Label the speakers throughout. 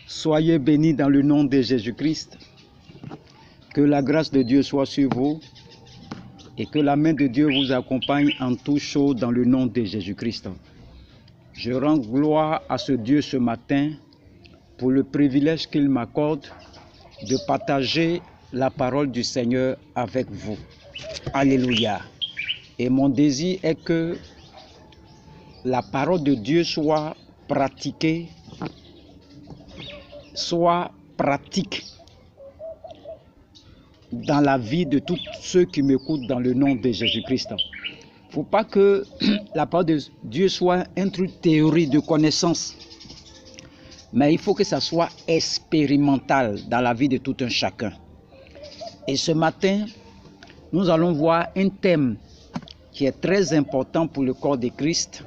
Speaker 1: Soyez bénis dans le nom de Jésus-Christ. Que la grâce de Dieu soit sur vous et que la main de Dieu vous accompagne en tout chose dans le nom de Jésus-Christ. Je rends gloire à ce Dieu ce matin pour le privilège qu'il m'accorde de partager la parole du Seigneur avec vous. Alléluia. Et mon désir est que la parole de Dieu soit pratiquée, soit pratique dans la vie de tous ceux qui m'écoutent dans le nom de Jésus-Christ. Il ne faut pas que la parole de Dieu soit une théorie de connaissance, mais il faut que ça soit expérimental dans la vie de tout un chacun. Et ce matin, nous allons voir un thème qui est très important pour le corps de Christ,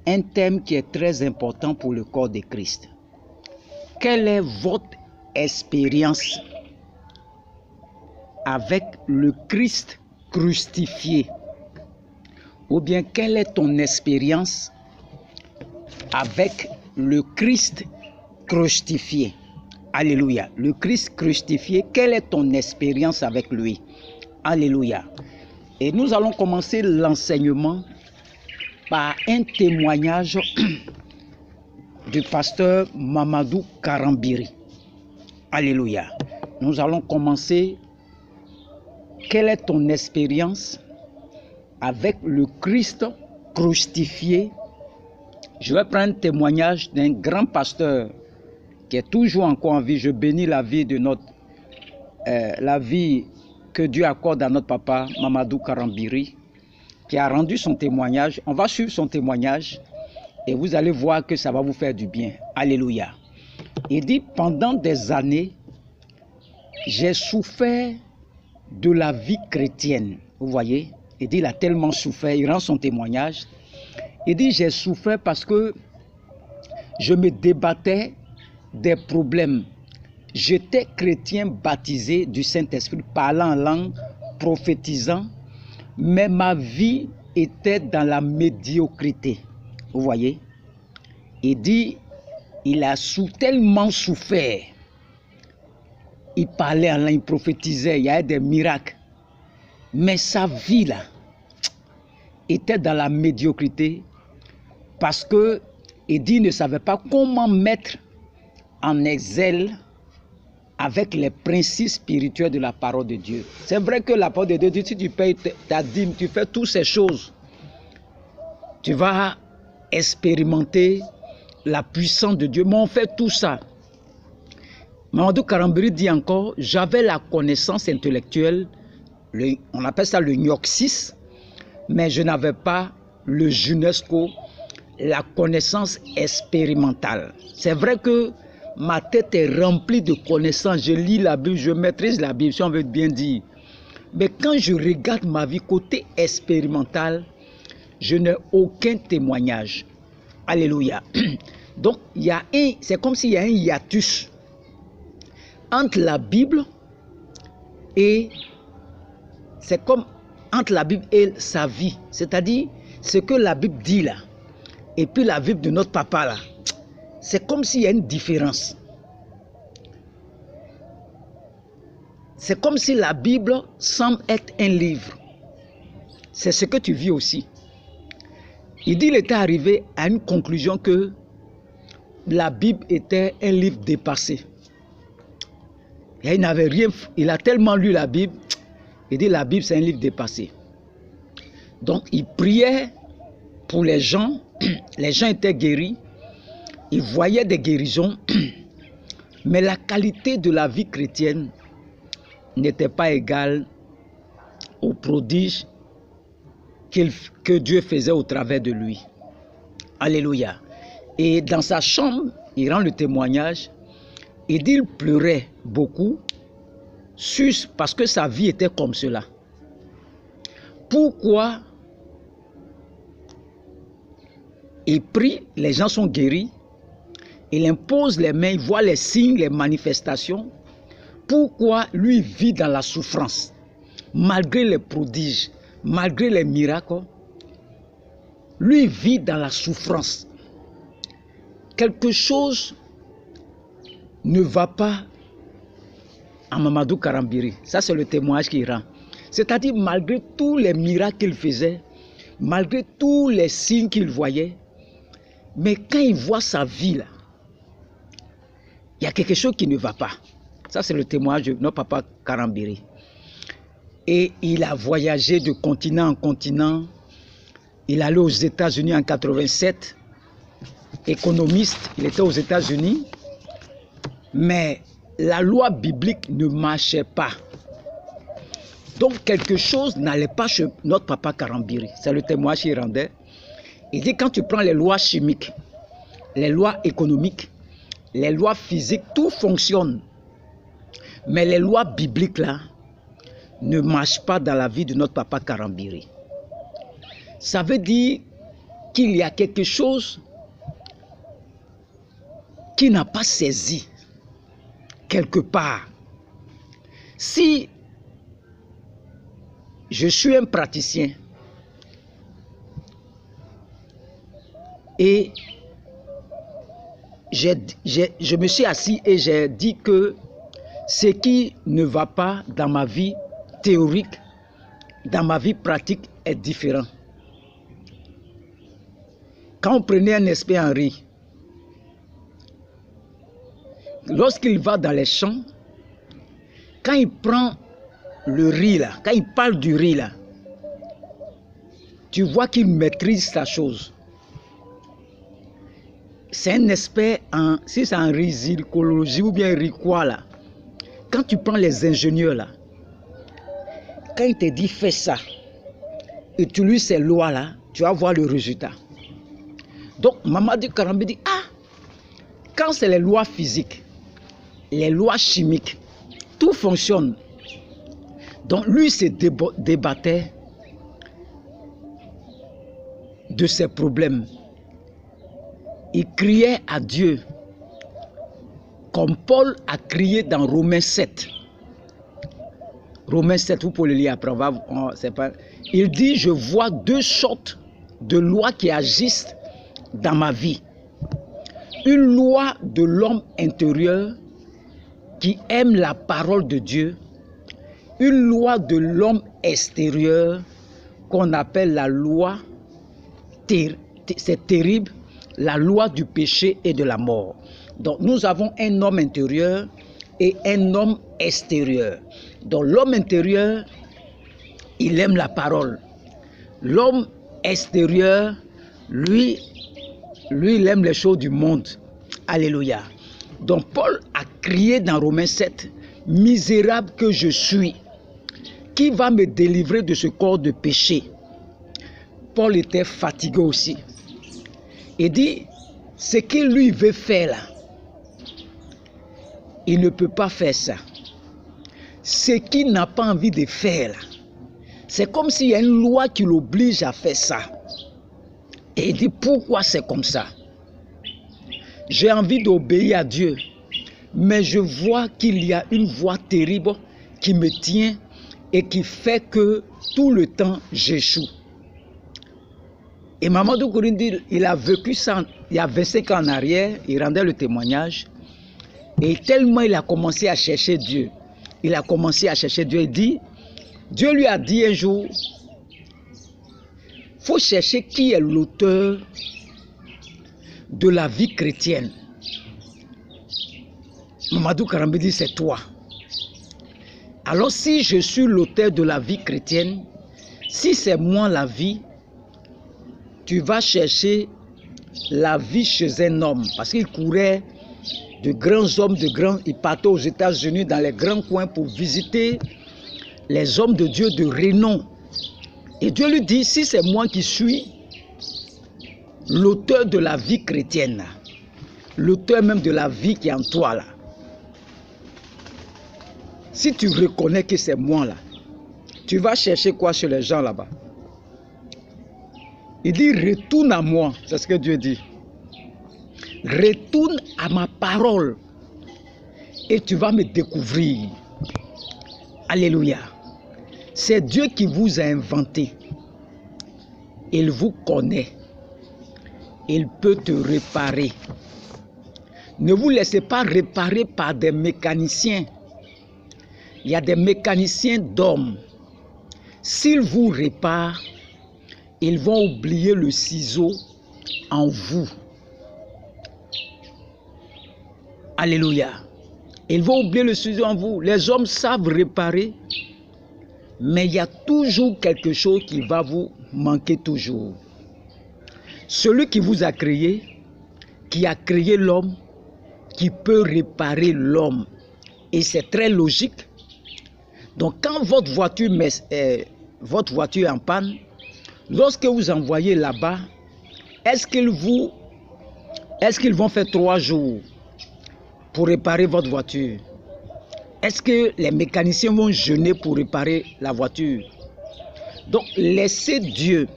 Speaker 1: un thème qui est très important pour le corps de Christ. Quelle est votre expérience avec le Christ crucifié? Ou bien quelle est ton expérience avec le Christ crucifié? Alléluia. Le Christ crucifié, quelle est ton expérience avec lui? Alléluia. Et nous allons commencer l'enseignement par un témoignage du pasteur Mamadou Karambiri. Alléluia. Nous allons commencer. Quelle est ton expérience avec le Christ crucifié? Je vais prendre un témoignage d'un grand pasteur qui est toujours encore en vie. Je bénis la vie de la vie que Dieu accorde à notre papa Mamadou Karambiri, qui a rendu son témoignage. On va suivre son témoignage et vous allez voir que ça va vous faire du bien. Alléluia. Il dit, pendant des années, j'ai souffert de la vie chrétienne. Vous voyez, il dit, il a tellement souffert, il rend son témoignage. Il dit, j'ai souffert parce que je me débattais des problèmes. J'étais chrétien baptisé du Saint-Esprit, parlant en langue, prophétisant, mais ma vie était dans la médiocrité. Vous voyez, il dit, il a tellement souffert. Il parlait en langue, il prophétisait, il y avait des miracles. Mais sa vie là était dans la médiocrité parce que il dit, il ne savait pas comment mettre en exil avec les principes spirituels de la parole de Dieu. C'est vrai que la parole de Dieu dit, si tu payes ta dîme, tu fais toutes ces choses, tu vas expérimenter la puissance de Dieu. Mais on fait tout ça. Mamadou Karambiri dit encore, j'avais la connaissance intellectuelle, on appelle ça le gnoxis, mais je n'avais pas le junesco, la connaissance expérimentale. C'est vrai que ma tête est remplie de connaissances, je lis la Bible, je maîtrise la Bible, si on veut bien dire. Mais quand je regarde ma vie côté expérimental, je n'ai aucun témoignage. Alléluia. Donc, c'est comme s'il y a un hiatus entre la Bible et c'est comme entre la Bible et sa vie. C'est-à-dire, ce que la Bible dit là, et puis la Bible de notre papa là, c'est comme s'il y a une différence. C'est comme si la Bible semble être un livre. C'est ce que tu vis aussi. Il dit, il était arrivé à une conclusion que la Bible était un livre dépassé. Et il n'avait rien, il a tellement lu la Bible, il dit la Bible c'est un livre dépassé. Donc il priait pour les gens étaient guéris, il voyait des guérisons, mais la qualité de la vie chrétienne n'était pas égale aux prodiges que Dieu faisait au travers de lui. Alléluia. Et dans sa chambre, il rend le témoignage. Il dit qu'il pleurait beaucoup parce que sa vie était comme cela. Pourquoi il prie, les gens sont guéris, il impose les mains, il voit les signes, les manifestations. Pourquoi lui vit dans la souffrance, malgré les prodiges, malgré les miracles? Lui vit dans la souffrance. Quelque chose ne va pas à Mamadou Karambiri. Ça, c'est le témoignage qu'il rend. C'est-à-dire, malgré tous les miracles qu'il faisait, malgré tous les signes qu'il voyait, mais quand il voit sa vie, là, il y a quelque chose qui ne va pas. Ça, c'est le témoignage de notre papa Karambiri. Et il a voyagé de continent en continent. Il allait aux États-Unis en 87. Économiste, il était aux États-Unis. Mais la loi biblique ne marchait pas. Donc, quelque chose n'allait pas chez notre papa Karambiri. C'est le témoignage qu'il rendait. Il dit, quand tu prends les lois chimiques, les lois économiques, les lois physiques, tout fonctionne. Mais les lois bibliques, là, ne marchent pas dans la vie de notre papa Karambiri. Ça veut dire qu'il y a quelque chose qui n'a pas saisi quelque part. Si je suis un praticien et je me suis assis et j'ai dit que ce qui ne va pas dans ma vie théorique, dans ma vie pratique est différent. Quand on prenait un esprit Henri, lorsqu'il va dans les champs, quand il prend le riz là, quand il parle du riz là, tu vois qu'il maîtrise sa chose. C'est un expert en, si c'est en risicologie ou bien riz quoi là, quand tu prends les ingénieurs là, quand il te dit fais ça, et tu lis ces lois là, tu vas voir le résultat. Donc Mamadou Karambiri dit, ah, quand c'est les lois physiques, les lois chimiques, tout fonctionne. Donc lui se débattait de ses problèmes. Il criait à Dieu, comme Paul a crié dans Romains 7. Romains 7, vous pouvez le lire après. Il dit, je vois deux sortes de lois qui agissent dans ma vie. Une loi de l'homme intérieur qui aime la parole de Dieu. Une loi de l'homme extérieur qu'on appelle la loi, c'est terrible, la loi du péché et de la mort. Donc nous avons un homme intérieur et un homme extérieur. Donc l'homme intérieur, il aime la parole. L'homme extérieur, lui, il aime les choses du monde. Alléluia. Donc Paul a crié dans Romains 7, misérable que je suis, qui va me délivrer de ce corps de péché? Paul était fatigué aussi. Il dit, ce qu'il lui veut faire là, il ne peut pas faire ça. Ce qu'il n'a pas envie de faire là, c'est comme s'il y a une loi qui l'oblige à faire ça. Et il dit, pourquoi c'est comme ça? J'ai envie d'obéir à Dieu, mais je vois qu'il y a une voie terrible qui me tient et qui fait que tout le temps j'échoue. Et Mamadou Karambiri, il a vécu ça il y a 25 ans en arrière, il rendait le témoignage. Et tellement il a commencé à chercher Dieu. Il a commencé à chercher Dieu. Il dit, Dieu lui a dit un jour, il faut chercher qui est l'auteur de la vie chrétienne. Mamadou Karambiri dit, c'est toi. Alors si je suis l'auteur de la vie chrétienne, si c'est moi la vie, tu vas chercher la vie chez un homme. Parce qu'il courait de grands hommes, il partait aux États-Unis dans les grands coins pour visiter les hommes de Dieu de renom. Et Dieu lui dit, si c'est moi qui suis l'auteur de la vie chrétienne, l'auteur même de la vie qui est en toi là, si tu reconnais que c'est moi là, tu vas chercher quoi chez les gens là-bas? Il dit, retourne à moi, c'est ce que Dieu dit. Retourne à ma parole et tu vas me découvrir. Alléluia. C'est Dieu qui vous a inventé. Il vous connaît. Il peut te réparer. Ne vous laissez pas réparer par des mécaniciens. Il y a des mécaniciens d'hommes. S'ils vous réparent, ils vont oublier le ciseau en vous. Alléluia. Ils vont oublier le ciseau en vous. Les hommes savent réparer, mais il y a toujours quelque chose qui va vous manquer toujours. Celui qui vous a créé, qui a créé l'homme, qui peut réparer l'homme. Et c'est très logique. Donc quand votre voiture est en panne, lorsque vous envoyez là-bas, est-ce qu'ils vont faire 3 jours pour réparer votre voiture? Est-ce que les mécaniciens vont jeûner pour réparer la voiture? Donc laissez Dieu.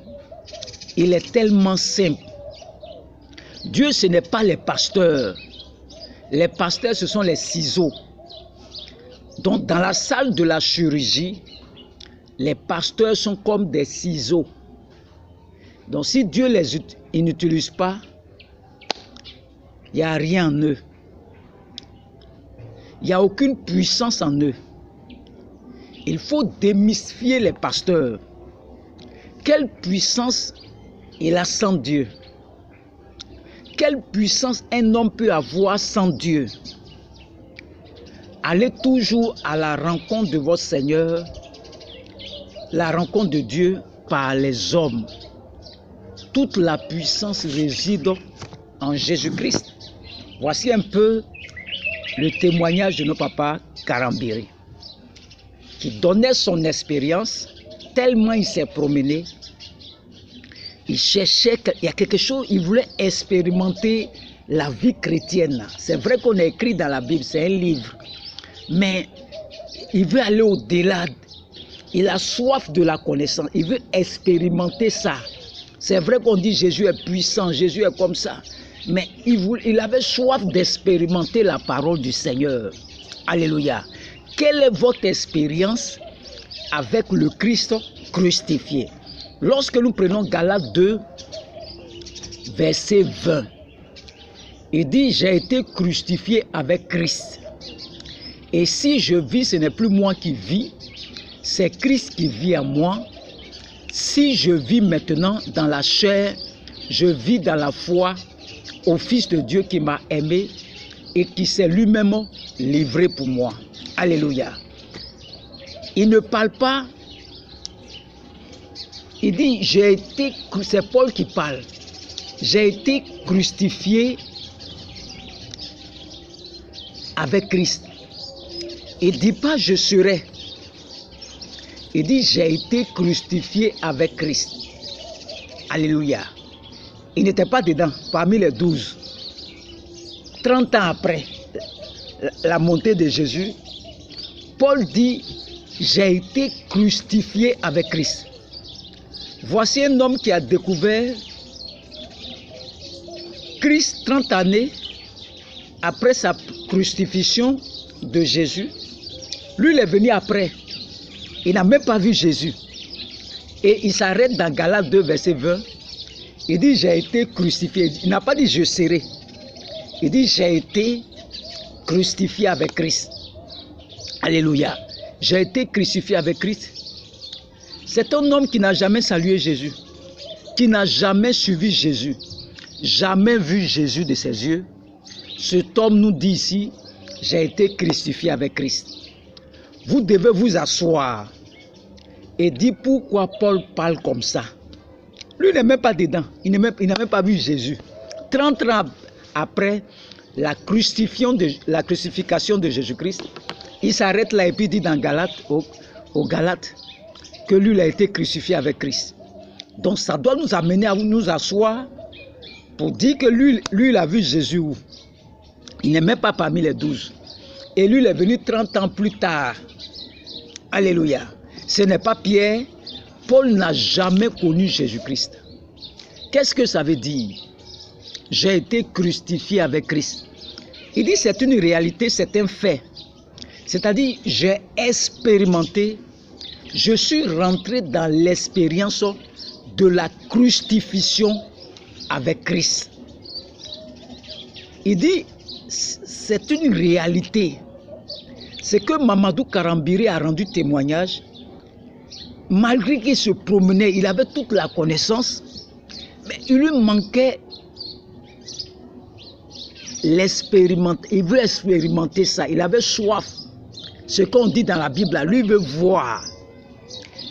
Speaker 1: Il est tellement simple. Dieu, ce n'est pas les pasteurs. Les pasteurs, ce sont les ciseaux. Donc, dans la salle de la chirurgie, les pasteurs sont comme des ciseaux. Donc, si Dieu il n'utilise pas, il n'y a rien en eux. Il n'y a aucune puissance en eux. Il faut démystifier les pasteurs. Quelle puissance il a sans Dieu? Quelle puissance un homme peut avoir sans Dieu? Allez toujours à la rencontre de votre Seigneur, la rencontre de Dieu par les hommes. Toute la puissance réside en Jésus-Christ. Voici un peu le témoignage de notre papa Karambiri, qui donnait son expérience, tellement il s'est promené. Il cherchait, il y a quelque chose, il voulait expérimenter la vie chrétienne. C'est vrai qu'on a écrit dans la Bible, c'est un livre. Mais il veut aller au-delà. Il a soif de la connaissance. Il veut expérimenter ça. C'est vrai qu'on dit Jésus est puissant, Jésus est comme ça. Mais il avait soif d'expérimenter la parole du Seigneur. Alléluia. Quelle est votre expérience avec le Christ crucifié? Lorsque nous prenons Galates 2, verset 20, il dit, j'ai été crucifié avec Christ. Et si je vis, ce n'est plus moi qui vis, c'est Christ qui vit en moi. Si je vis maintenant dans la chair, je vis dans la foi au Fils de Dieu qui m'a aimé et qui s'est lui-même livré pour moi. Alléluia. Il ne parle pas. Il dit, c'est Paul qui parle. J'ai été crucifié avec Christ. Il ne dit pas je serai. Il dit j'ai été crucifié avec Christ. Alléluia. Il n'était pas dedans, parmi les 12. 30 ans après la montée de Jésus, Paul dit j'ai été crucifié avec Christ. Voici un homme qui a découvert Christ 30 années après sa crucifixion de Jésus. Lui, il est venu après. Il n'a même pas vu Jésus. Et il s'arrête dans Galates 2, verset 20. Il dit, j'ai été crucifié. Il n'a pas dit, je serai. Il dit, j'ai été crucifié avec Christ. Alléluia. J'ai été crucifié avec Christ. C'est un homme qui n'a jamais salué Jésus. Qui n'a jamais suivi Jésus. Jamais vu Jésus de ses yeux. Cet homme nous dit ici, j'ai été crucifié avec Christ. Vous devez vous asseoir et dire pourquoi Paul parle comme ça. Lui n'est même pas dedans. Il n'a même pas vu Jésus. 30 ans après la crucifixion de Jésus-Christ, il s'arrête là et puis dit dans Galates, au Galates, que lui il a été crucifié avec Christ. Donc ça doit nous amener à nous asseoir pour dire que lui il a vu Jésus où? Il n'est même pas parmi les 12. Et lui, il est venu 30 ans plus tard. Alléluia. Ce n'est pas Pierre. Paul n'a jamais connu Jésus-Christ. Qu'est-ce que ça veut dire? J'ai été crucifié avec Christ. Il dit c'est une réalité, c'est un fait. C'est-à-dire, j'ai expérimenté, je suis rentré dans l'expérience de la crucifixion avec Christ. Il dit, c'est une réalité. C'est que Mamadou Karambiré a rendu témoignage. Malgré qu'il se promenait, il avait toute la connaissance, mais il lui manquait l'expérimenter. Il veut expérimenter ça. Il avait soif. Ce qu'on dit dans la Bible, là, lui veut voir.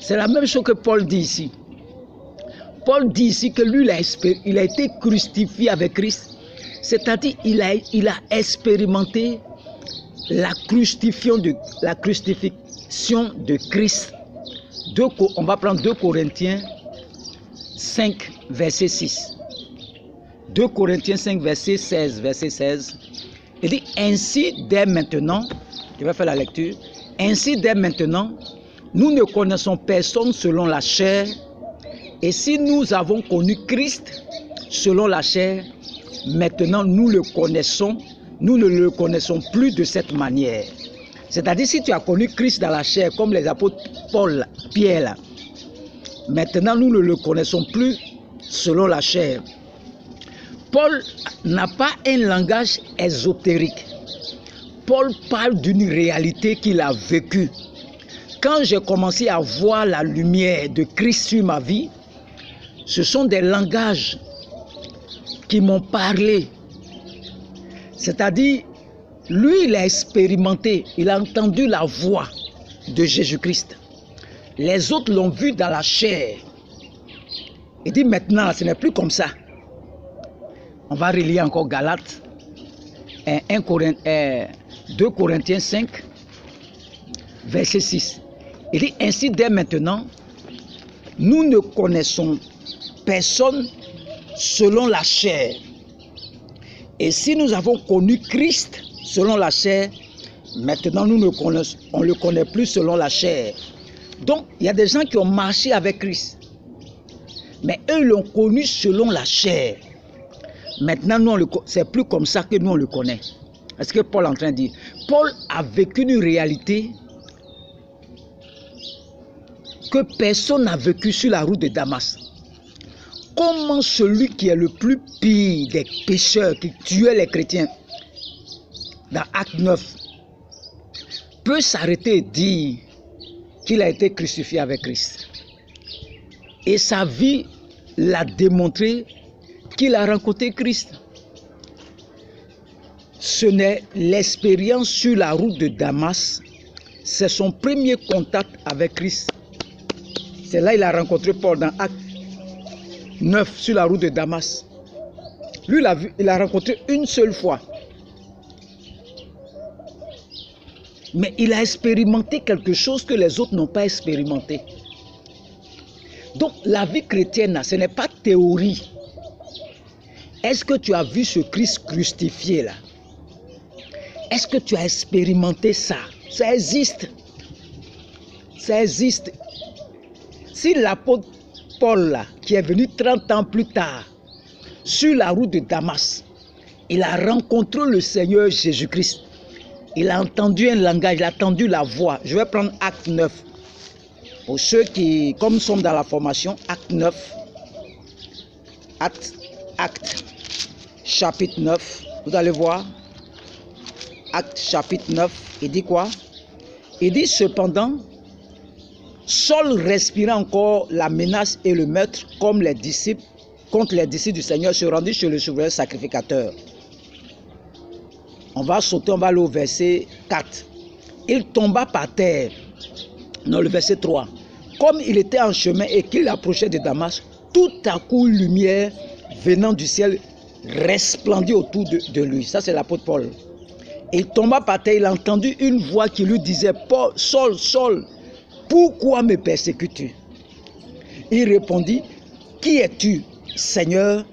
Speaker 1: C'est la même chose que Paul dit ici. Paul dit ici que lui, il a été crucifié avec Christ. C'est-à-dire il a expérimenté la crucifixion de Christ. On va prendre 2 Corinthiens 5, verset 6. 2 Corinthiens 5, verset 16. Il dit, ainsi dès maintenant, je vais faire la lecture, ainsi dès maintenant, nous ne connaissons personne selon la chair, et si nous avons connu Christ selon la chair, maintenant nous le connaissons, nous ne le connaissons plus de cette manière. C'est-à-dire, si tu as connu Christ dans la chair, comme les apôtres Paul, Pierre, là, maintenant nous ne le connaissons plus selon la chair. Paul n'a pas un langage ésotérique. Paul parle d'une réalité qu'il a vécue. Quand j'ai commencé à voir la lumière de Christ sur ma vie, ce sont des langages qui m'ont parlé. C'est-à-dire, lui, il a expérimenté, il a entendu la voix de Jésus-Christ. Les autres l'ont vu dans la chair. Il dit maintenant, ce n'est plus comme ça. On va relier encore Galates, 2 Corinthiens 5, verset 6. Il dit ainsi dès maintenant, nous ne connaissons personne selon la chair. Et si nous avons connu Christ selon la chair, maintenant on ne le connaît plus selon la chair. Donc il y a des gens qui ont marché avec Christ, mais eux l'ont connu selon la chair. Maintenant, c'est plus comme ça que nous on le connaît. Est-ce que Paul est en train de dire? Paul a vécu une réalité que personne n'a vécu sur la route de Damas. Comment celui qui est le plus pire des pécheurs qui tuait les chrétiens dans Acte 9 peut s'arrêter et dire qu'il a été crucifié avec Christ? Et sa vie l'a démontré qu'il a rencontré Christ. Ce n'est l'expérience sur la route de Damas, c'est son premier contact avec Christ. C'est là qu'il a rencontré Paul dans Acte 9 sur la route de Damas. Lui, il a rencontré une seule fois. Mais il a expérimenté quelque chose que les autres n'ont pas expérimenté. Donc la vie chrétienne, ce n'est pas théorie. Est-ce que tu as vu ce Christ crucifié là? Est-ce que tu as expérimenté ça? Ça existe. Ça existe. Si l'apôtre Paul là, qui est venu 30 ans plus tard, sur la route de Damas, il a rencontré le Seigneur Jésus-Christ. Il a entendu un langage, il a entendu la voix. Je vais prendre Acte 9. Pour ceux qui, comme nous sommes dans la formation, Acte 9. Acte chapitre 9. Vous allez voir. Acte chapitre 9. Il dit quoi? Il dit cependant, Saul respirant encore la menace et le meurtre comme les disciples, contre les disciples du Seigneur, se rendit chez le souverain sacrificateur. On va sauter, on va aller au verset 4. Il tomba par terre. Non, le verset 3. Comme il était en chemin et qu'il approchait de Damas, tout à coup une lumière venant du ciel resplendit autour de lui. Ça, c'est l'apôtre Paul. Il tomba par terre, il a entendu une voix qui lui disait, Paul, Saul, Saul, pourquoi me persécutes-tu? Il répondit, qui es-tu, Seigneur?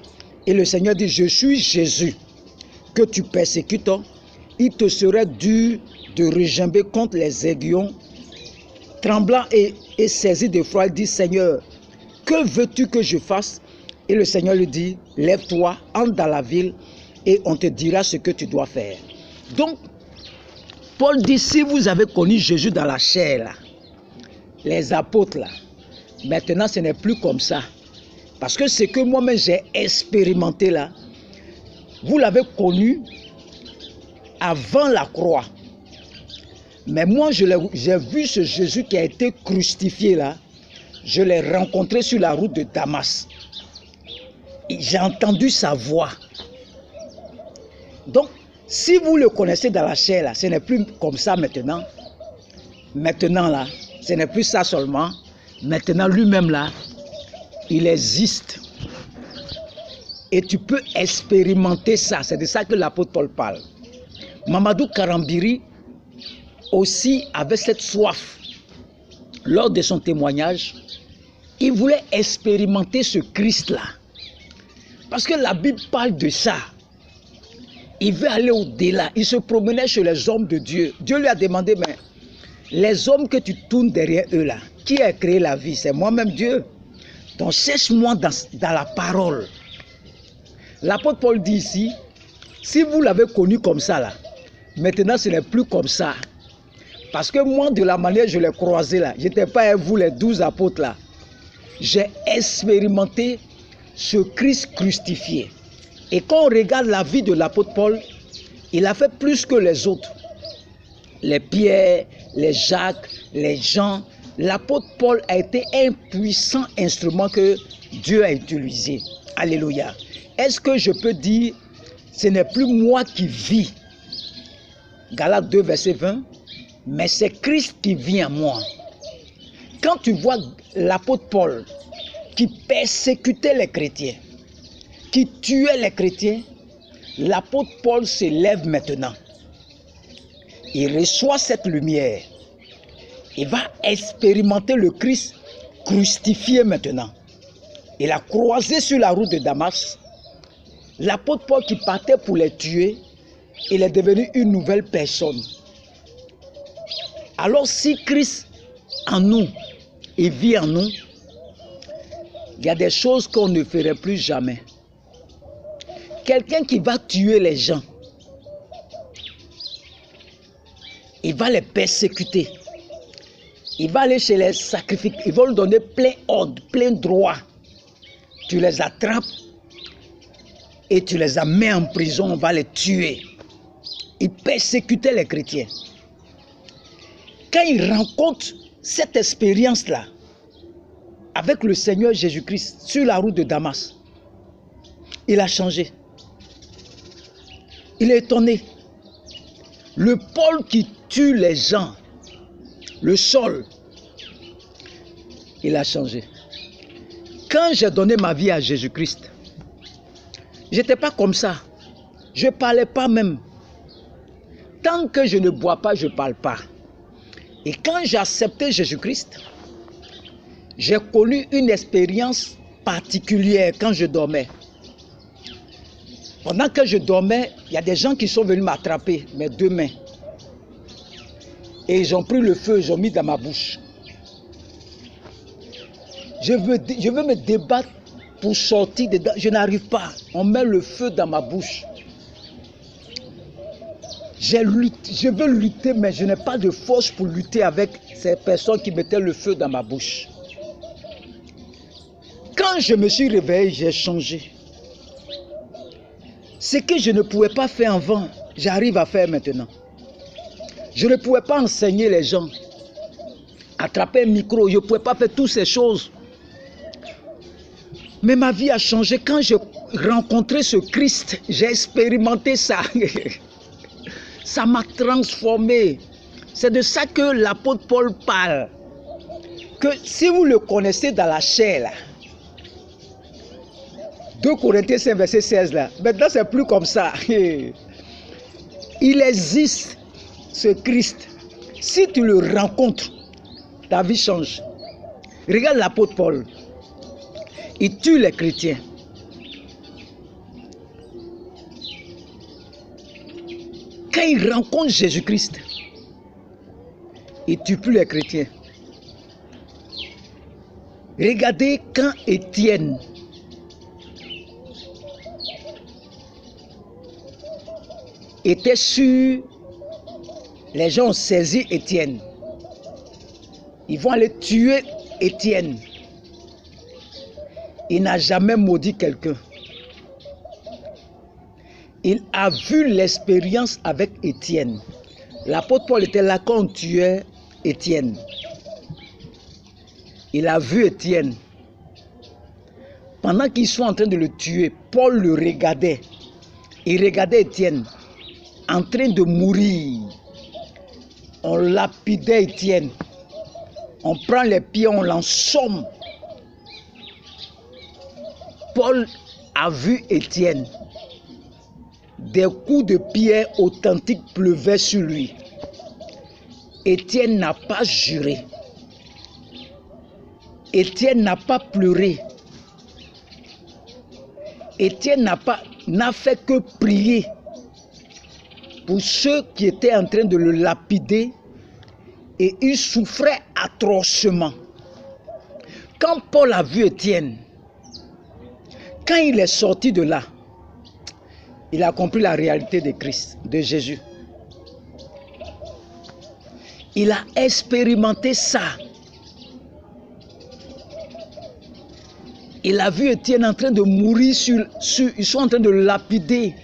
Speaker 1: Et le Seigneur dit, je suis Jésus, que tu persécutes. Il te serait dur de regimber contre les aiguillons. Tremblant et saisi d'effroi, il dit, Seigneur, que veux-tu que je fasse? Et le Seigneur lui dit, lève-toi, entre dans la ville et on te dira ce que tu dois faire. Donc, Paul dit, si vous avez connu Jésus dans la chair, là, les apôtres, là, maintenant ce n'est plus comme ça. Parce que ce que moi-même j'ai expérimenté là, vous l'avez connu avant la croix. Mais moi, j'ai vu ce Jésus qui a été crucifié là. Je l'ai rencontré sur la route de Damas. J'ai entendu sa voix. Donc, si vous le connaissez dans la chair là, ce n'est plus comme ça maintenant. Maintenant là, ce n'est plus ça seulement. Maintenant, lui-même là, il existe. Et tu peux expérimenter ça. C'est de ça que l'apôtre Paul parle. Mamadou Karambiri aussi avait cette soif. Lors de son témoignage, il voulait expérimenter ce Christ-là. Parce que la Bible parle de ça. Il veut aller au-delà. Il se promenait chez les hommes de Dieu. Dieu lui a demandé, mais les hommes que tu tournes derrière eux là, qui a créé la vie? C'est moi-même Dieu. Donc cherche-moi dans la parole. L'apôtre Paul dit ici, si vous l'avez connu comme ça là, maintenant ce n'est plus comme ça. Parce que moi, de la manière dont je l'ai croisé là, je n'étais pas avec vous les 12 apôtres là. J'ai expérimenté ce Christ crucifié. Et quand on regarde la vie de l'apôtre Paul, il a fait plus que les autres. Les Pierre, les Jacques, les Jean. L'apôtre Paul a été un puissant instrument que Dieu a utilisé. Alléluia. Est-ce que je peux dire, ce n'est plus moi qui vis, Galates 2, verset 20, mais c'est Christ qui vit en moi. Quand tu vois l'apôtre Paul qui persécutait les chrétiens, qui tuait les chrétiens, l'apôtre Paul se lève maintenant. Il reçoit cette lumière. Il va expérimenter le Christ crucifié maintenant. Il a croisé sur la route de Damas. L'apôtre Paul qui partait pour les tuer, il est devenu une nouvelle personne. Alors si Christ en nous, il vit en nous, il y a des choses qu'on ne ferait plus jamais. Quelqu'un qui va tuer les gens, il va les persécuter. Il va aller chez les sacrificateurs, il va lui donner plein ordre, plein droit. Tu les attrapes et tu les mets en prison, on va les tuer. Il persécutait les chrétiens. Quand il rencontre cette expérience-là avec le Seigneur Jésus-Christ sur la route de Damas, il a changé. Il est étonné. Le Paul qui tue les gens, le Saul, il a changé. Quand j'ai donné ma vie à Jésus-Christ, je n'étais pas comme ça. Je ne parlais pas même. Tant que je ne bois pas, je ne parle pas. Et quand j'ai accepté Jésus-Christ, j'ai connu une expérience particulière quand je dormais. Pendant que je dormais, il y a des gens qui sont venus m'attraper, mes deux mains. Et ils ont pris le feu, ils ont mis dans ma bouche. Je veux me débattre pour sortir dedans. Je n'arrive pas. On met le feu dans ma bouche. Je veux lutter, mais je n'ai pas de force pour lutter avec ces personnes qui mettaient le feu dans ma bouche. Quand je me suis réveillé, j'ai changé. Ce que je ne pouvais pas faire avant, j'arrive à faire maintenant. Je ne pouvais pas enseigner les gens, attraper un micro, je ne pouvais pas faire toutes ces choses. Mais ma vie a changé. Quand j'ai rencontré ce Christ, j'ai expérimenté ça. Ça m'a transformé. C'est de ça que l'apôtre Paul parle. Que si vous le connaissez dans la chair, là, 2 Corinthiens 5, verset 16, là, maintenant c'est plus comme ça. Il existe, ce Christ. Si tu le rencontres, ta vie change. Regarde l'apôtre Paul. Il tue les chrétiens. Quand il rencontre Jésus-Christ, il ne tue plus les chrétiens. Regardez quand Étienne était sûr, les gens ont saisi Étienne. Ils vont aller tuer Étienne. Il n'a jamais maudit quelqu'un. Il a vu l'expérience avec Étienne. L'apôtre Paul était là quand on tuait Étienne. Il a vu Étienne. Pendant qu'ils sont en train de le tuer, Paul le regardait. Il regardait Étienne en train de mourir. On lapidait Étienne. On prend les pieds, on l'ensomme. Paul a vu Étienne. Des coups de pierre authentiques pleuvaient sur lui. Étienne n'a pas juré. Étienne n'a pas pleuré. Étienne n'a fait que prier pour ceux qui étaient en train de le lapider et il souffrait atrocement. Quand Paul a vu Étienne, quand il est sorti de là, il a compris la réalité de Christ, de Jésus. Il a expérimenté ça. Il a vu Étienne en train de mourir ils sont en train de le lapider.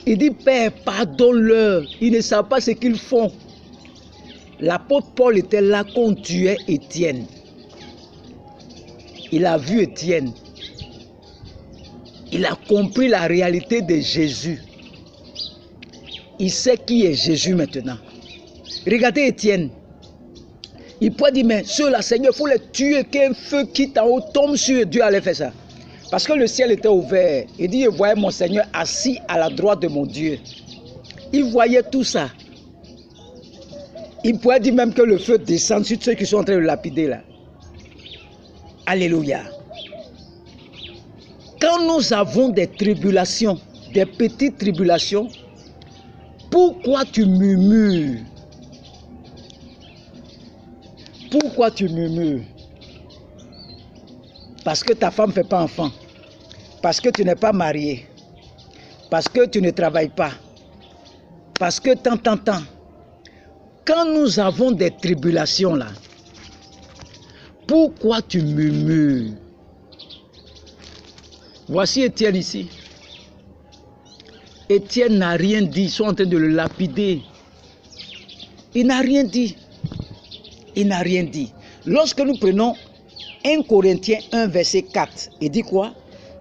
Speaker 1: Il dit, Père, pardonne-leur, ils ne savent pas ce qu'ils font. L'apôtre Paul était là quand on tuait Étienne. Il a vu Étienne. Il a compris la réalité de Jésus. Il sait qui est Jésus maintenant. Regardez Étienne. Il pourrait dire, mais ceux-là, Seigneur, il faut les tuer, qu'un feu quitte en haut tombe sur eux. Dieu allait faire ça. Parce que le ciel était ouvert. Il dit, je voyais mon Seigneur assis à la droite de mon Dieu. Il voyait tout ça. Il pourrait dire même que le feu descend sur ceux qui sont en train de lapider là. Alléluia. Quand nous avons des tribulations, des petites tribulations, pourquoi tu murmures? Pourquoi tu murmures? Parce que ta femme ne fait pas enfant. Parce que tu n'es pas marié. Parce que tu ne travailles pas. Parce que tant. Quand nous avons des tribulations là, pourquoi tu murmures? Voici Étienne ici. Étienne n'a rien dit. Ils sont en train de le lapider. Il n'a rien dit. Il n'a rien dit. Lorsque nous prenons 1 Corinthiens 1 verset 4, il dit quoi?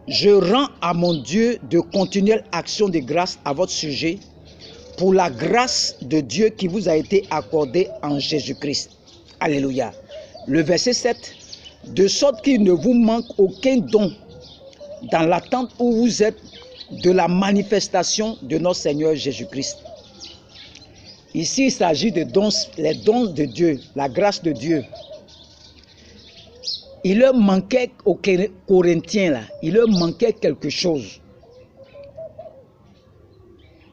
Speaker 1: Je rends à mon Dieu de continuelles actions de grâce à votre sujet pour la grâce de Dieu qui vous a été accordée en Jésus-Christ. Alléluia. Le verset 7, de sorte qu'il ne vous manque aucun don dans l'attente où vous êtes de la manifestation de notre Seigneur Jésus-Christ. Ici, il s'agit de dons, les dons de Dieu, la grâce de Dieu. Il leur manquait aux Corinthiens, là, il leur manquait quelque chose.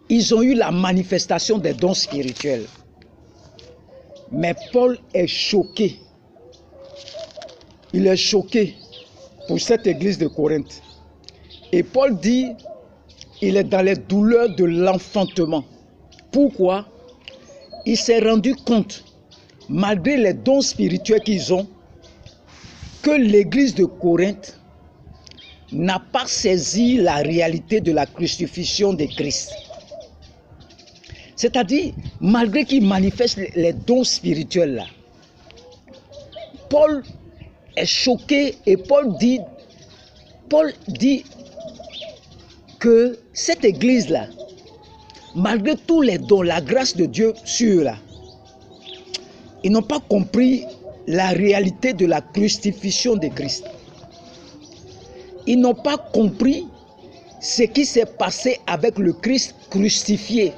Speaker 1: Ils ont eu la manifestation des dons spirituels. Mais Paul est choqué. Il est choqué pour cette église de Corinthe. Et Paul dit, il est dans les douleurs de l'enfantement. Pourquoi? Il s'est rendu compte, malgré les dons spirituels qu'ils ont, que l'église de Corinthe n'a pas saisi la réalité de la crucifixion de Christ. C'est-à-dire, malgré qu'il manifeste les dons spirituels là, Paul est choqué et Paul dit que cette église-là, malgré tous les dons, la grâce de Dieu sur eux là, ils n'ont pas compris la réalité de la crucifixion de Christ. Ils n'ont pas compris ce qui s'est passé avec le Christ crucifié.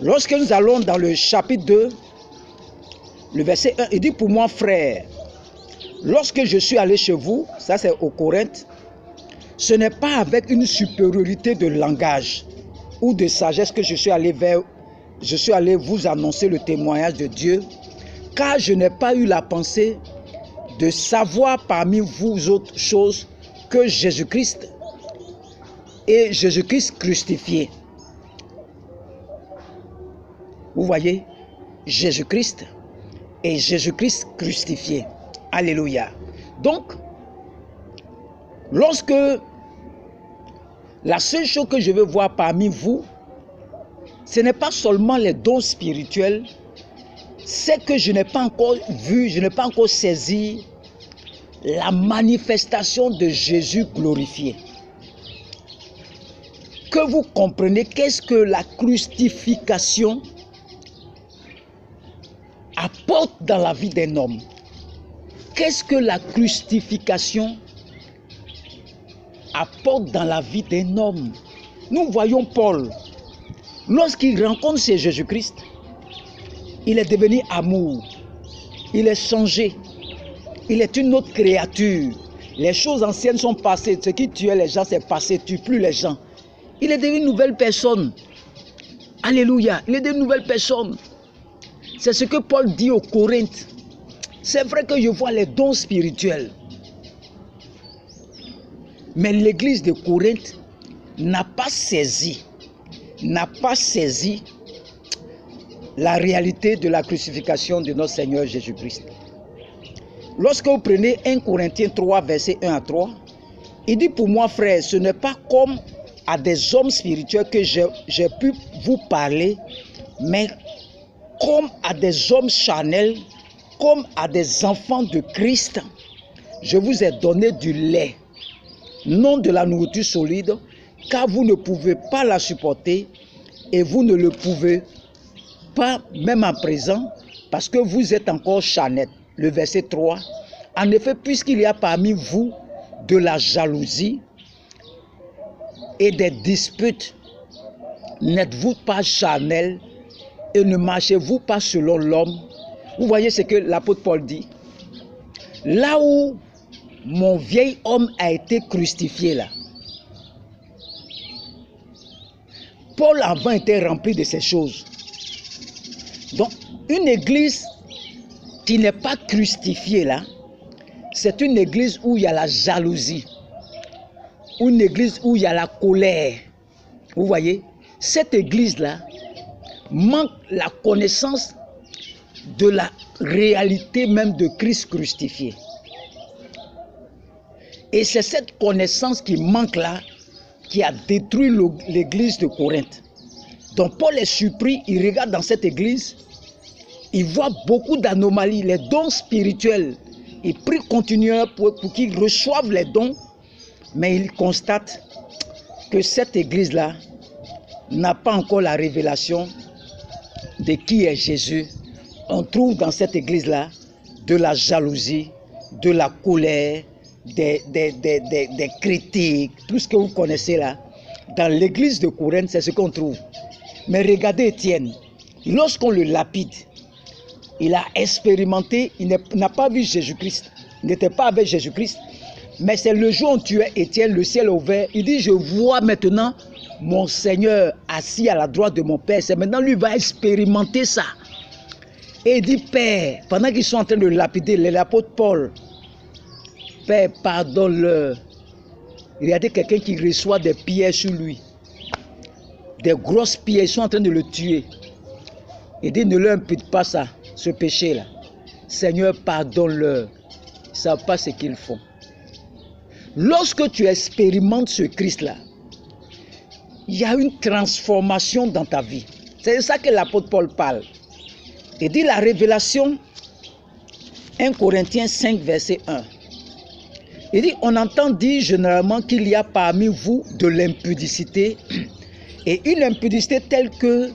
Speaker 1: Lorsque nous allons dans le chapitre 2, le verset 1, il dit pour moi, frère, lorsque je suis allé chez vous, ça c'est au Corinthe, ce n'est pas avec une supériorité de langage ou de sagesse que je suis allé vous annoncer le témoignage de Dieu, car je n'ai pas eu la pensée de savoir parmi vous autres choses que Jésus-Christ et Jésus-Christ crucifié. Vous voyez, Jésus-Christ et Jésus-Christ crucifié. Alléluia. Donc, lorsque La seule chose que je veux voir parmi vous, ce n'est pas seulement les dons spirituels, c'est que je n'ai pas encore vu, je n'ai pas encore saisi la manifestation de Jésus glorifié. Que vous compreniez qu'est-ce que la crucifixion apporte dans la vie d'un homme. Qu'est-ce que la crucifixion apporte dans la vie d'un homme? Nous voyons Paul, lorsqu'il rencontre Jésus-Christ, il est devenu amour, il est changé, il est une autre créature. Les choses anciennes sont passées, ce qui tuait les gens c'est passé, tue plus les gens. Il est devenu une nouvelle personne. Alléluia, il est devenu une nouvelle personne. C'est ce que Paul dit aux Corinthes. C'est vrai que je vois les dons spirituels. Mais l'église de Corinthe n'a pas saisi la réalité de la crucifixion de notre Seigneur Jésus-Christ. Lorsque vous prenez 1 Corinthiens 3, verset 1 à 3, il dit pour moi, frère, ce n'est pas comme à des hommes spirituels que j'ai pu vous parler, mais comme à des hommes charnels, comme à des enfants de Christ, je vous ai donné du lait, non de la nourriture solide, car vous ne pouvez pas la supporter et vous ne le pouvez pas même à présent parce que vous êtes encore charnel. Le verset 3, en effet, puisqu'il y a parmi vous de la jalousie et des disputes, n'êtes-vous pas charnel et ne marchez-vous pas selon l'homme? Vous voyez ce que l'apôtre Paul dit. Là où mon vieil homme a été crucifié là, Paul avant était rempli de ces choses. Donc, une église qui n'est pas crucifiée là, c'est une église où il y a la jalousie, une église où il y a la colère. Vous voyez, cette église-là manque la connaissance de la réalité même de Christ crucifié. Et c'est cette connaissance qui manque là qui a détruit l'église de Corinthe. Donc Paul est surpris, il regarde dans cette église, il voit beaucoup d'anomalies, les dons spirituels. Il prie continuellement pour qu'ils reçoivent les dons, mais il constate que cette église-là n'a pas encore la révélation de qui est Jésus. On trouve dans cette église-là de la jalousie, de la colère, des critiques, tout ce que vous connaissez là. Dans l'église de Corinthe, c'est ce qu'on trouve. Mais regardez Étienne, lorsqu'on le lapide, il a expérimenté, il n'a pas vu Jésus-Christ, il n'était pas avec Jésus-Christ, mais c'est le jour où on tuait Étienne, le ciel est ouvert, il dit, je vois maintenant mon Seigneur assis à la droite de mon Père, c'est maintenant lui va expérimenter ça. Et il dit, Père, pendant qu'ils sont en train de lapider, l'apôtre Paul, Père, pardonne-leur. Regardez quelqu'un qui reçoit des pierres sur lui, des grosses pierres, ils sont en train de le tuer. Il dit, ne leur impute pas ça, ce péché-là. Seigneur, pardonne-leur. Ils ne savent pas ce qu'ils font. Lorsque tu expérimentes ce Christ-là, il y a une transformation dans ta vie. C'est de ça que l'apôtre Paul parle. Il dit la révélation, 1 Corinthiens 5, verset 1. Il dit, on entend dire généralement qu'il y a parmi vous de l'impudicité, et une impudicité telle que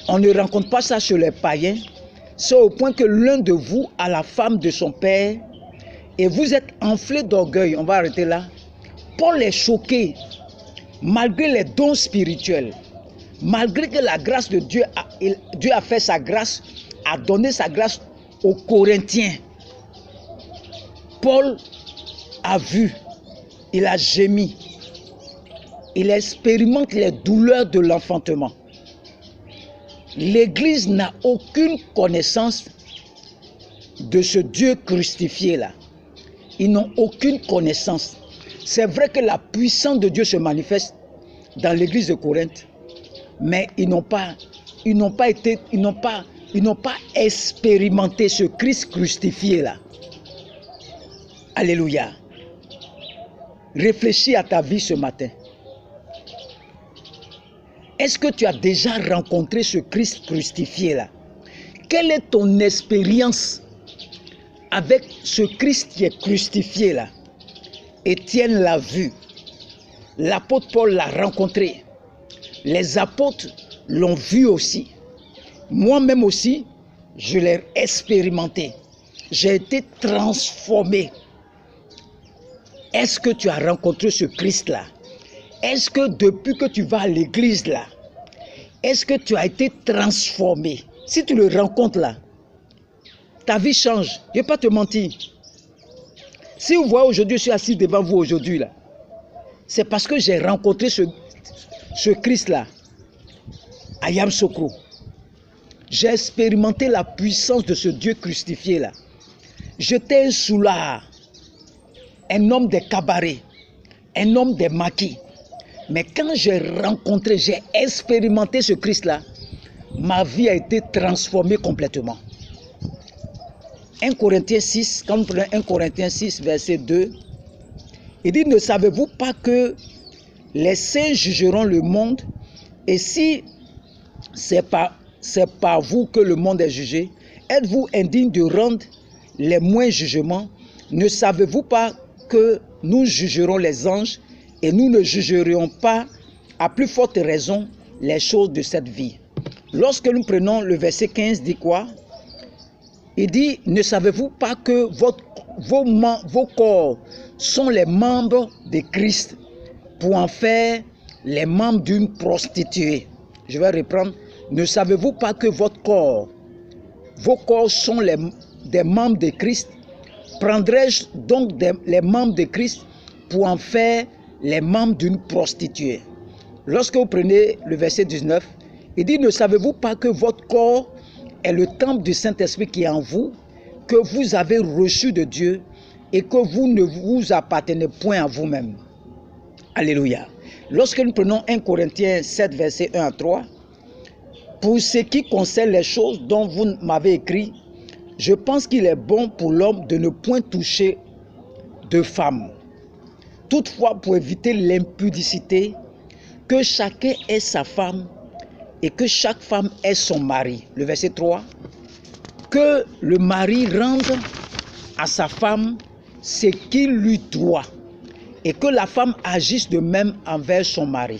Speaker 1: on ne rencontre pas ça chez les païens, c'est au point que l'un de vous a la femme de son père, et vous êtes enflé d'orgueil. On va arrêter là. Paul est choqué, malgré les dons spirituels, malgré que la grâce de Dieu, Dieu a fait sa grâce, a donné sa grâce aux Corinthiens. Paul a vu, il a gémi, il expérimente les douleurs de l'enfantement. L'Église n'a aucune connaissance de ce Dieu crucifié là. Ils n'ont aucune connaissance. C'est vrai que la puissance de Dieu se manifeste dans l'Église de Corinthe, mais ils n'ont pas expérimenté ce Christ crucifié là. Alléluia. Réfléchis à ta vie ce matin. Est-ce que tu as déjà rencontré ce Christ crucifié là? Quelle est ton expérience avec ce Christ qui est crucifié là? Étienne l'a vu. L'apôtre Paul l'a rencontré. Les apôtres l'ont vu aussi. Moi-même aussi, je l'ai expérimenté. J'ai été transformé. Est-ce que tu as rencontré ce Christ-là? Est-ce que depuis que tu vas à l'église là, est-ce que tu as été transformé? Si tu le rencontres là, ta vie change. Je ne vais pas te mentir. Si vous voyez aujourd'hui, je suis assis devant vous aujourd'hui là, c'est parce que j'ai rencontré ce Christ-là à Yamoussoukro. J'ai expérimenté la puissance de ce Dieu crucifié là. J'étais un soulard, un homme des cabarets, un homme des maquis. Mais quand j'ai rencontré, j'ai expérimenté ce Christ-là, ma vie a été transformée complètement. 1 Corinthiens 6, quand vous prenez 1 Corinthiens 6, verset 2, il dit, ne savez-vous pas que les saints jugeront le monde, et si c'est par vous que le monde est jugé, êtes-vous indigne de rendre les moins jugements? Ne savez-vous pas que nous jugerons les anges et nous ne jugerions pas à plus forte raison les choses de cette vie? Lorsque nous prenons le verset 15, dit quoi? Il dit, ne savez-vous pas que vos corps sont les membres de Christ pour en faire les membres d'une prostituée? Je vais reprendre. Ne savez-vous pas que vos corps sont des membres de Christ? Prendrais-je donc les membres de Christ pour en faire les membres d'une prostituée? Lorsque vous prenez le verset 19, il dit, ne savez-vous pas que votre corps est le temple du Saint-Esprit qui est en vous, que vous avez reçu de Dieu et que vous ne vous appartenez point à vous-même? Alléluia. Lorsque nous prenons 1 Corinthiens 7, verset 1 à 3, pour ce qui concerne les choses dont vous m'avez écrit, je pense qu'il est bon pour l'homme de ne point toucher de femme. Toutefois, pour éviter l'impudicité, que chacun ait sa femme et que chaque femme ait son mari. Le verset 3, que le mari rende à sa femme ce qu'il lui doit et que la femme agisse de même envers son mari.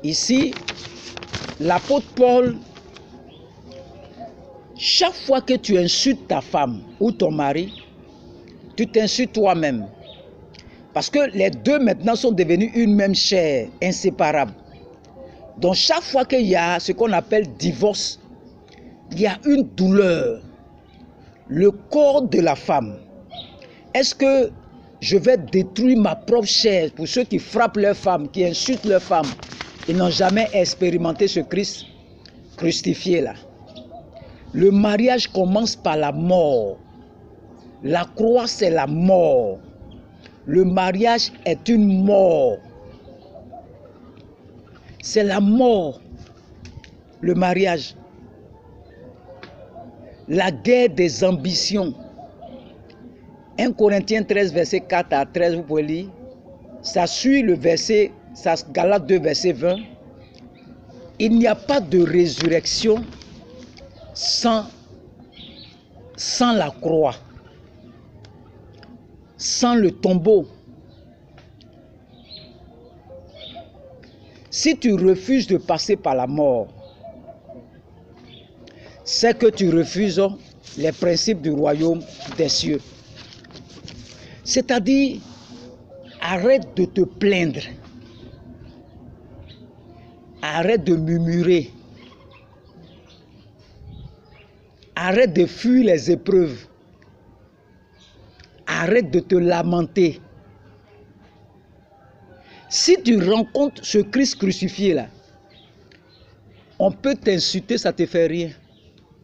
Speaker 1: Ici, l'apôtre Paul, chaque fois que tu insultes ta femme ou ton mari, tu t'insultes toi-même. Parce que les deux maintenant sont devenus une même chair, inséparables. Donc chaque fois qu'il y a ce qu'on appelle divorce, il y a une douleur. Le corps de la femme. Est-ce que je vais détruire ma propre chair pour ceux qui frappent leur femme, qui insultent leur femme? Ils n'ont jamais expérimenté ce Christ crucifié là. Le mariage commence par la mort. La croix, c'est la mort. Le mariage est une mort. C'est la mort, le mariage. La guerre des ambitions. 1 Corinthiens 13, verset 4 à 13, vous pouvez lire. Ça suit le verset, ça Galates 2, verset 20. Il n'y a pas de résurrection sans la croix, sans le tombeau. Si tu refuses de passer par la mort, c'est que tu refuses les principes du royaume des cieux. C'est-à-dire, arrête de te plaindre, arrête de murmurer, arrête de fuir les épreuves, arrête de te lamenter. Si tu rencontres ce Christ crucifié là, on peut t'insulter, ça ne te fait rien.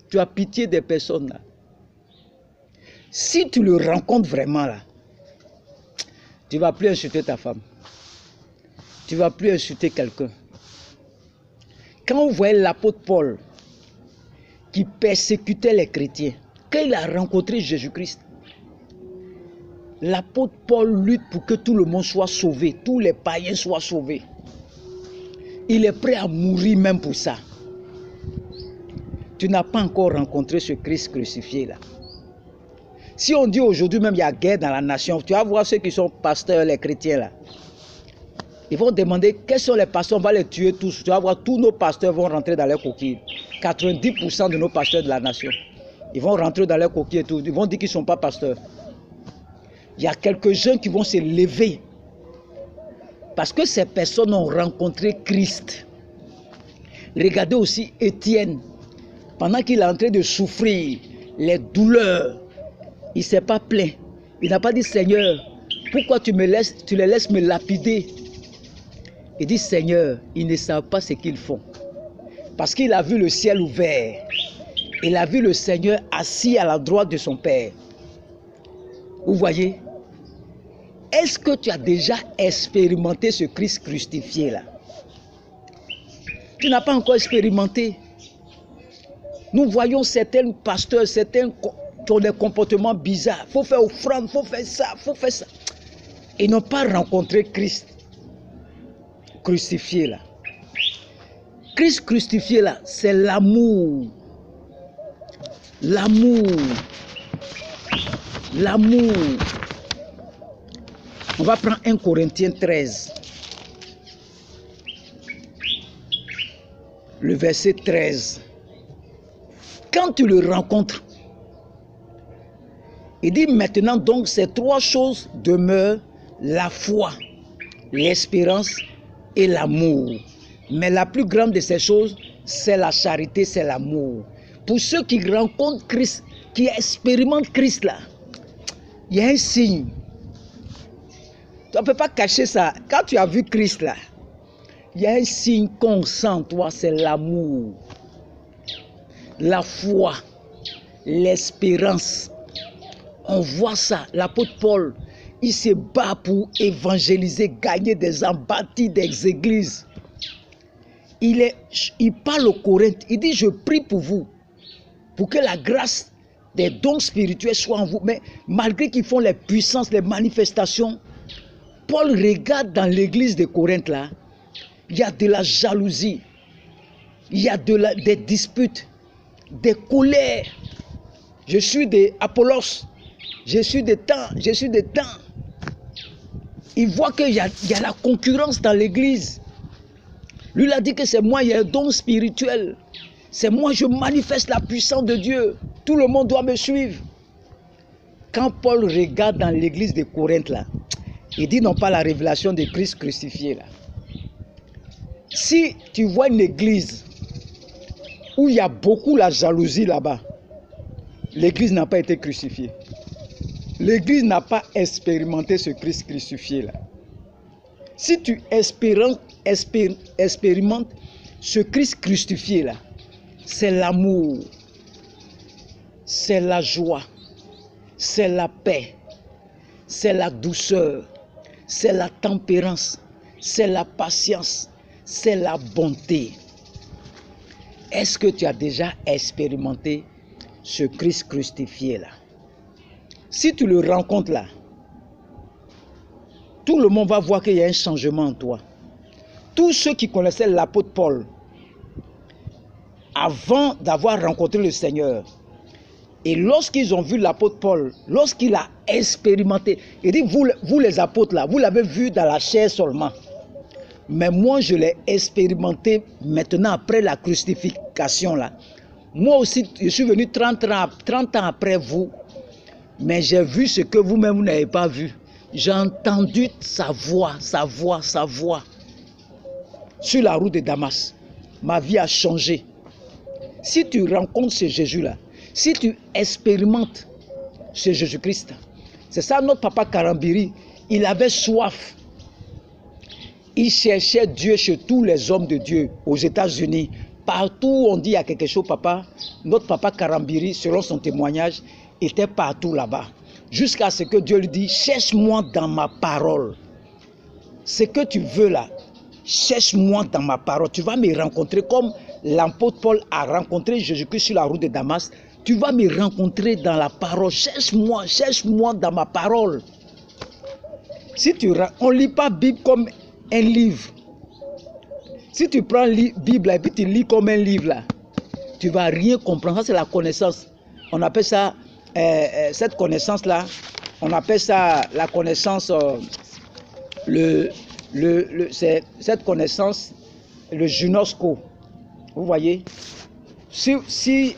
Speaker 1: Tu as pitié des personnes là. Si tu le rencontres vraiment là, tu ne vas plus insulter ta femme. Tu ne vas plus insulter quelqu'un. Quand vous voyez l'apôtre Paul qui persécutait les chrétiens, quand il a rencontré Jésus-Christ, l'apôtre Paul lutte pour que tout le monde soit sauvé, tous les païens soient sauvés. Il est prêt à mourir même pour ça. Tu n'as pas encore rencontré ce Christ crucifié là. Si on dit aujourd'hui même il y a guerre dans la nation, tu vas voir ceux qui sont pasteurs, les chrétiens là. Ils vont demander quels sont les pasteurs, on va les tuer tous. Tu vas voir tous nos pasteurs vont rentrer dans leurs coquilles. 90% de nos pasteurs de la nation. Ils vont rentrer dans leurs coquilles et tout. Ils vont dire qu'ils ne sont pas pasteurs. Il y a quelques jeunes qui vont se lever. Parce que ces personnes ont rencontré Christ. Regardez aussi Étienne. Pendant qu'il est en train de souffrir les douleurs, il ne s'est pas plaint. Il n'a pas dit, Seigneur, pourquoi tu les laisses me lapider? Il dit, Seigneur, ils ne savent pas ce qu'ils font. Parce qu'il a vu le ciel ouvert. Il a vu le Seigneur assis à la droite de son Père. Vous voyez? Est-ce que tu as déjà expérimenté ce Christ crucifié là? Tu n'as pas encore expérimenté. Nous voyons certains pasteurs, certains qui ont des comportements bizarres. Il faut faire offrande, il faut faire ça, il faut faire ça. Ils n'ont pas rencontré Christ crucifié là. Christ crucifié là, c'est l'amour. L'amour. L'amour. On va prendre 1 Corinthiens 13. Le verset 13. Quand tu le rencontres, il dit maintenant donc ces trois choses demeurent, la foi, l'espérance et l'amour. Mais la plus grande de ces choses, c'est la charité, c'est l'amour. Pour ceux qui rencontrent Christ, qui expérimentent Christ là, il y a un signe. Tu ne peux pas cacher ça. Quand tu as vu Christ là, il y a un signe qu'on sent en toi, c'est l'amour, la foi, l'espérance. On voit ça. L'apôtre Paul, il se bat pour évangéliser, gagner des âmes, bâtir des églises. Il parle aux Corinthiens, il dit, je prie pour vous, pour que la grâce des dons spirituels soit en vous. Mais malgré qu'ils font les puissances, les manifestations, Paul regarde dans l'église de Corinthe là, il y a de la jalousie, il y a des disputes, des colères. Je suis de Apollos, je suis de temps, je suis de temps. Il voit qu'il y a la concurrence dans l'église. Lui, il a dit que c'est moi, il y a un don spirituel. C'est moi, je manifeste la puissance de Dieu. Tout le monde doit me suivre. Quand Paul regarde dans l'église de Corinthe là, il dit non pas la révélation de Christ crucifié là. Si tu vois une église où il y a beaucoup la jalousie là-bas, l'église n'a pas été crucifiée. L'église n'a pas expérimenté ce Christ crucifié là. Si tu expérimentes ce Christ crucifié là, c'est l'amour, c'est la joie, c'est la paix, c'est la douceur, c'est la tempérance, c'est la patience, c'est la bonté. Est-ce que tu as déjà expérimenté ce Christ crucifié là? Si tu le rencontres là, tout le monde va voir qu'il y a un changement en toi. Tous ceux qui connaissaient l'apôtre Paul, avant d'avoir rencontré le Seigneur, et lorsqu'ils ont vu l'apôtre Paul, lorsqu'il a expérimenté, il dit, vous les apôtres là, vous l'avez vu dans la chair seulement. Mais moi, je l'ai expérimenté maintenant après la crucifixion là. Moi aussi, je suis venu 30 ans après vous, mais j'ai vu ce que vous-même vous n'avez pas vu. J'ai entendu sa voix, sa voix, sa voix. Sur la route de Damas, ma vie a changé. Si tu rencontres ce Jésus-là, si tu expérimentes ce Jésus-Christ, c'est ça notre papa Karambiri, il avait soif. Il cherchait Dieu chez tous les hommes de Dieu, aux États-Unis. Partout où on dit il y a quelque chose, papa, notre papa Karambiri, selon son témoignage, était partout là-bas. Jusqu'à ce que Dieu lui dit, cherche-moi dans ma parole. Ce que tu veux là, cherche-moi dans ma parole. Tu vas me rencontrer comme l'apôtre Paul a rencontré Jésus-Christ sur la route de Damas. Tu vas me rencontrer dans la parole. Cherche-moi dans ma parole. On ne lit pas Bible comme un livre. Si tu prends Bible et puis tu lis comme un livre, là, tu ne vas rien comprendre. Ça, c'est la connaissance. On appelle ça, cette connaissance-là, on appelle ça la connaissance, c'est cette connaissance, le gymnosco. Vous voyez? Si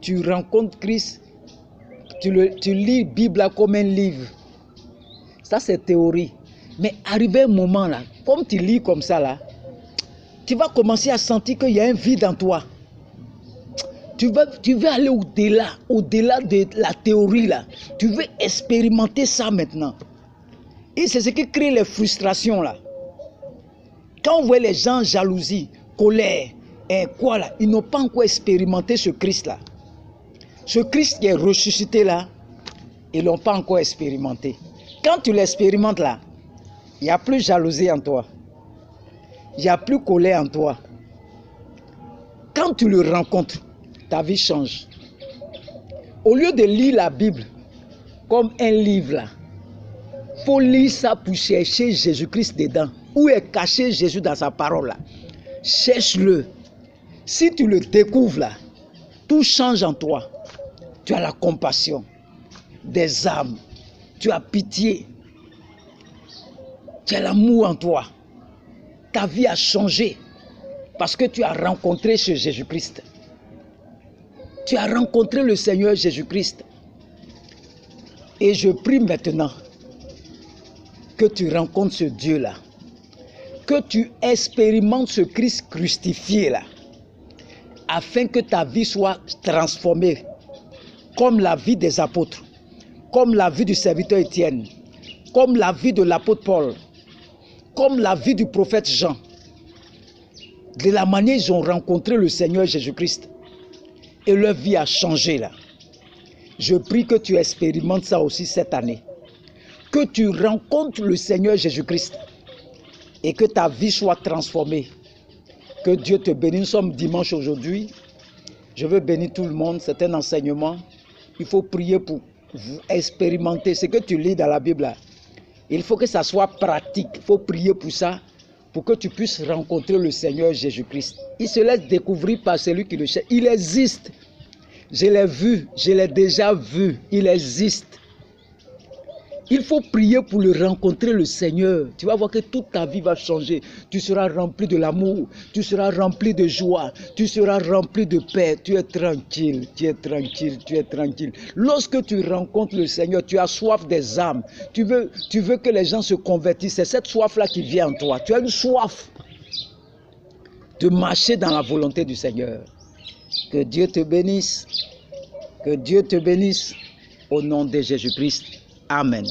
Speaker 1: tu rencontres Christ, tu lis la Bible comme un livre. Ça, c'est théorie. Mais arrivé un moment là, comme tu lis comme ça là, tu vas commencer à sentir qu'il y a un vide en toi. Tu veux aller au-delà de la théorie là. Tu veux expérimenter ça maintenant. Et c'est ce qui crée les frustrations là. Quand on voit les gens jalousie, colère, quoi là, ils n'ont pas encore expérimenté ce Christ là. Ce Christ qui est ressuscité là, ils ne l'ont pas encore expérimenté. Quand tu l'expérimentes là, il n'y a plus jalousie en toi. Il n'y a plus colère en toi. Quand tu le rencontres, ta vie change. Au lieu de lire la Bible comme un livre là, il faut lire ça pour chercher Jésus-Christ dedans. Où est caché Jésus dans sa parole là? Cherche-le. Si tu le découvres là, tout change en toi. Tu as la compassion des âmes. Tu as pitié. Tu as l'amour en toi. Ta vie a changé parce que tu as rencontré ce Jésus-Christ. Tu as rencontré le Seigneur Jésus-Christ. Et je prie maintenant que tu rencontres ce Dieu-là. Que tu expérimentes ce Christ crucifié là. Afin que ta vie soit transformée. Comme la vie des apôtres. Comme la vie du serviteur Étienne. Comme la vie de l'apôtre Paul. Comme la vie du prophète Jean. De la manière ils ont rencontré le Seigneur Jésus-Christ. Et leur vie a changé là. Je prie que tu expérimentes ça aussi cette année. Que tu rencontres le Seigneur Jésus-Christ. Et que ta vie soit transformée. Que Dieu te bénisse. Nous sommes dimanche aujourd'hui. Je veux bénir tout le monde. C'est un enseignement. Il faut prier pour expérimenter ce que tu lis dans la Bible là. Il faut que ça soit pratique. Il faut prier pour ça, pour que tu puisses rencontrer le Seigneur Jésus-Christ. Il se laisse découvrir par celui qui le cherche. Il existe. Je l'ai vu, je l'ai déjà vu. Il existe. Il faut prier pour le rencontrer, le Seigneur. Tu vas voir que toute ta vie va changer. Tu seras rempli de l'amour. Tu seras rempli de joie. Tu seras rempli de paix. Tu es tranquille. Tu es tranquille. Tu es tranquille. Lorsque tu rencontres le Seigneur, tu as soif des âmes. Tu veux que les gens se convertissent. C'est cette soif-là qui vient en toi. Tu as une soif de marcher dans la volonté du Seigneur. Que Dieu te bénisse. Que Dieu te bénisse. Au nom de Jésus-Christ. Amen.